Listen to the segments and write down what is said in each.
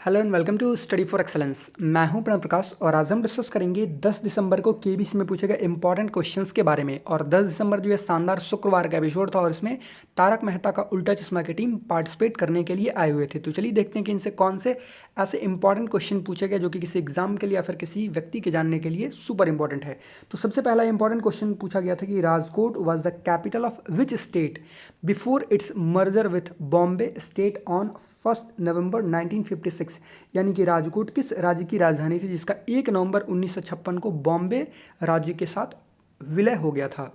Hello and welcome to study for excellence. मैं हूं प्रणव प्रकाश और आज हम डिस्कस करेंगे 10 दिसंबर को केबीसी में पूछे गए इंपॉर्टेंट क्वेश्चंस के बारे में। और 10 दिसंबर जो है शानदार शुक्रवार का एपिसोड था और इसमें तारक मेहता का उल्टा चश्मा की टीम पार्टिसिपेट करने के लिए आए हुए थे। तो चलिए देखते हैं कि इनसे कौन से ऐसे इंपॉर्टेंट क्वेश्चन पूछे गए जो कि किसी एग्जाम के लिए या फिर किसी व्यक्ति के जानने के लिए सुपर इंपॉर्टेंट है। तो सबसे पहला इंपॉर्टेंट क्वेश्चन पूछा गया था कि Rajkot was the capital of which state before it's merger with Bombay state on 1 नवंबर 1956। यानी कि राजकोट किस राज्य की राजधानी थी जिसका 1 नवंबर 1956 को बॉम्बे राज्य के साथ विलय हो गया था।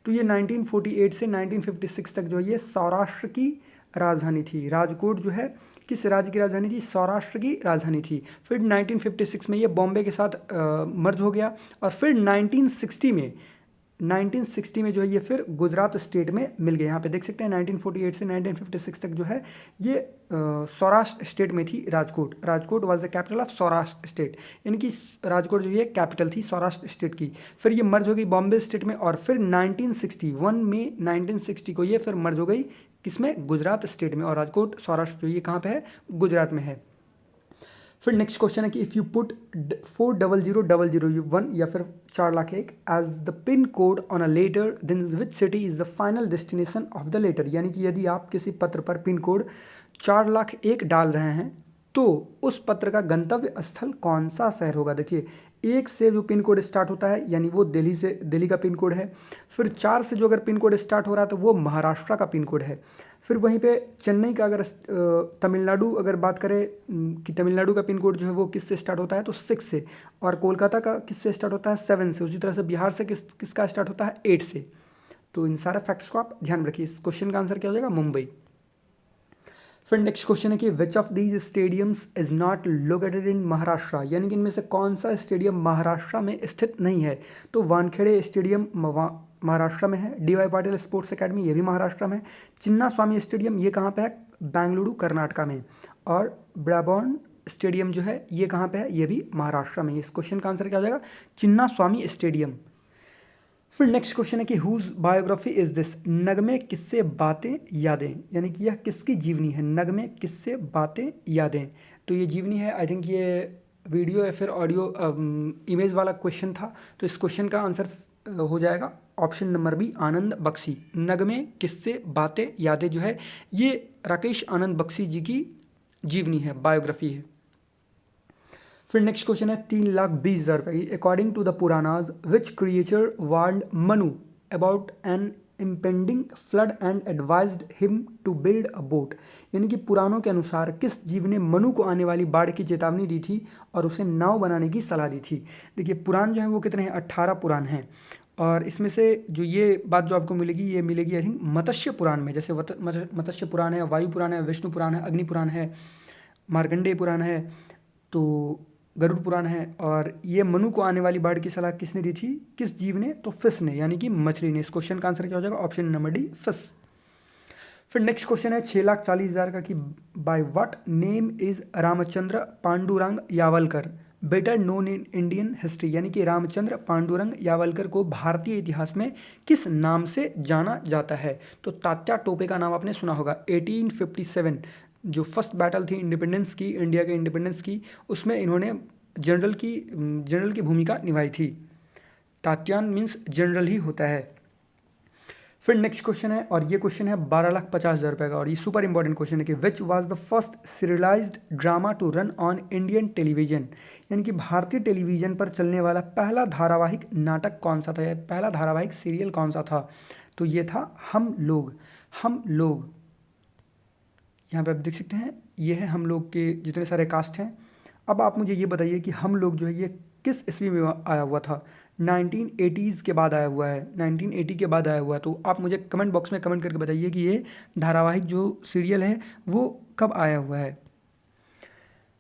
तो ये 1948 से 1956 तक जो है ये सौराष्ट्र की राजधानी थी। राजकोट जो है किस राज्य की राजधानी थी? सौराष्ट्र की राजधानी थी। फिर 1956 में ये बॉम्बे के साथ मर्ज हो गया और फिर 1960 में जो है ये फिर गुजरात स्टेट में मिल गया। यहाँ पे देख सकते हैं 1948 से 1956 तक जो है ये सौराष्ट्र स्टेट में थी Rajkot. Rajkot was the capital of Saurashtra state, यानी कि राजकोट जो है कैपिटल थी सौराष्ट्र स्टेट की। फिर ये मर्ज हो गई बॉम्बे स्टेट में और फिर 1961 में 1960 को ये फिर मर्ज हो गई किसमें? गुजरात स्टेट में। और राजकोट सौराष्ट्र जो ये कहाँ पे है? गुजरात में है। फिर नेक्स्ट क्वेश्चन है कि इफ़ यू पुट 400001 या फिर 4,01,000 as the pin code on a letter then which city is the final destination of the letter. यानी कि यदि आप किसी पत्र पर पिन कोड 4,01,000 डाल रहे हैं तो उस पत्र का गंतव्य स्थल कौन सा शहर होगा? देखिए, 1 से जो पिन कोड स्टार्ट होता है यानी वो दिल्ली का पिन कोड है। फिर 4 से जो अगर पिन कोड स्टार्ट हो रहा है तो वो महाराष्ट्र का पिन कोड है। फिर वहीं पे चेन्नई का अगर तमिलनाडु अगर बात करें कि तमिलनाडु का पिन कोड जो है वो किससे स्टार्ट होता है तो 6 से, और कोलकाता का किससे स्टार्ट होता है? 7 से। उसी तरह से बिहार से किसका स्टार्ट होता है? 8 से। तो इन सारे फैक्ट्स को आप ध्यान रखिए। इस क्वेश्चन का आंसर क्या हो जाएगा? मुंबई। फिर नेक्स्ट क्वेश्चन है कि which of these stadiums is not located in Maharashtra. यानी कि इनमें से कौन सा स्टेडियम महाराष्ट्र में स्थित नहीं है? तो वानखेड़े स्टेडियम महाराष्ट्र में है। DY पाटिल स्पोर्ट्स एकेडमी ये भी महाराष्ट्र में है। चिन्ना स्वामी स्टेडियम ये कहाँ पे है? बेंगलुरु कर्नाटका में। और ब्राबॉर्न स्टेडियम जो है ये कहाँ पे है? ये भी महाराष्ट्र में। इस क्वेश्चन का आंसर क्या हो जाएगा? चिन्ना स्वामी स्टेडियम। फिर नेक्स्ट क्वेश्चन है कि हुज बायोग्राफी इज दिस। नगमे किससे बातें यादें, यानी कि यह किसकी जीवनी है? नगमे किससे बातें यादें। तो ये जीवनी है। आई थिंक ये वीडियो या फिर ऑडियो इमेज वाला क्वेश्चन था। तो इस क्वेश्चन का आंसर हो जाएगा ऑप्शन नंबर बी, आनंद बख्शी। नगमे किससे बातें यादें जो है ये राकेश आनंद बख्शी जी की जीवनी है, बायोग्राफी है। फिर नेक्स्ट क्वेश्चन है 3,20,000 रुपये की। According to the Puranas which creature warned Manu about an impending flood and advised him to build a boat. यानी कि पुराणों के अनुसार किस जीव ने मनु को आने वाली बाढ़ की चेतावनी दी थी और उसे नाव बनाने की सलाह दी थी? देखिए, पुराण जो है वो कितने हैं? 18 पुराण हैं। और इसमें से जो ये बात जो आपको मिलेगी ये मिलेगी आई थिंक मत्स्य पुराण में। जैसे मत्स्य पुराण है, वायु पुराण है, विष्णु पुराण है, अग्नि पुराण है, मार्कंडेय पुराण है, तो गरुड़ पुराण है। और ये मनु को आने वाली बाढ़ की सलाह किसने दी थी? किस जीव ने? तो फिश ने, यानी कि मछली ने। इस क्वेश्चन का आंसर क्या हो जाएगा? Option number D, fish. फिर नेक्स्ट क्वेश्चन है 6,40,000 का कि by what name is Ramchandra Pandurang Yawalkar better known in Indian history. यानी कि रामचंद्र पांडुरंग यावलकर को भारतीय इतिहास में किस नाम से जाना जाता है? तो तात्या टोपे का नाम आपने सुना होगा। 1857 जो फर्स्ट बैटल थी इंडिपेंडेंस की, इंडिया के इंडिपेंडेंस की, उसमें इन्होंने जनरल की भूमिका निभाई थी। तात्यान मीन्स जनरल ही होता है। फिर नेक्स्ट क्वेश्चन है और ये क्वेश्चन है 12,50,000 रुपये का और ये सुपर इंपॉर्टेंट क्वेश्चन है कि which was the first serialized drama to run on Indian television. यानी कि भारतीय टेलीविजन पर चलने वाला पहला धारावाहिक नाटक कौन सा था या पहला धारावाहिक सीरियल कौन सा था? तो ये था हम लोग। हम लोग, यहाँ पे आप देख सकते हैं ये है हम लोग के जितने सारे कास्ट हैं। अब आप मुझे ये बताइए कि हम लोग जो है ये किस ईस्वी में आया हुआ था? 1980s के बाद आया हुआ है, 1980 के बाद आया हुआ है। तो आप मुझे कमेंट बॉक्स में कमेंट करके बताइए कि ये धारावाहिक जो सीरियल है वो कब आया हुआ है।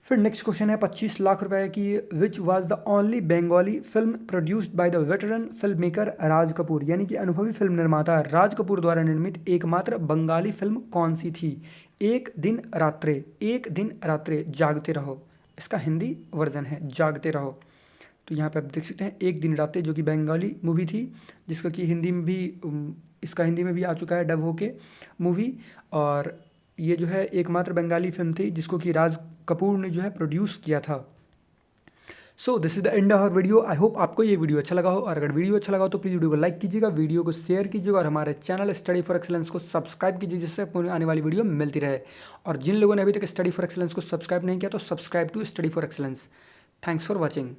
फिर नेक्स्ट क्वेश्चन है 25 लाख रुपए की। Which was the only Bengali film produced by the veteran film maker Raj Kapoor. यानी कि अनुभवी फिल्म निर्माता राज कपूर द्वारा निर्मित एकमात्र बंगाली फिल्म कौन सी थी? एक दिन रात्रे, एक दिन रात्रे जागते रहो, इसका हिंदी वर्जन है जागते रहो। तो यहाँ पे आप देख सकते हैं एक दिन रातें जो कि बंगाली मूवी थी, जिसका कि हिंदी में भी इसका हिंदी में भी आ चुका है डब होके मूवी। और ये जो है एकमात्र बंगाली फिल्म थी जिसको कि राज कपूर ने जो है प्रोड्यूस किया था। So this is the end of our video. I hope आपको ये वीडियो अच्छा लगा हो, और अगर वीडियो अच्छा लगा हो तो प्लीज़ वीडियो को लाइक कीजिएगा, वीडियो को शेयर कीजिएगा, और हमारे चैनल स्टडी फॉर एक्सलेंस को सब्सक्राइब कीजिए, जिससे आपको आने वाली वीडियो मिलती रहे। और जिन लोगों ने अभी तक स्टडी फॉर एक्सलेंस को सब्सक्राइब नहीं किया तो subscribe to study for excellence. Thanks for watching.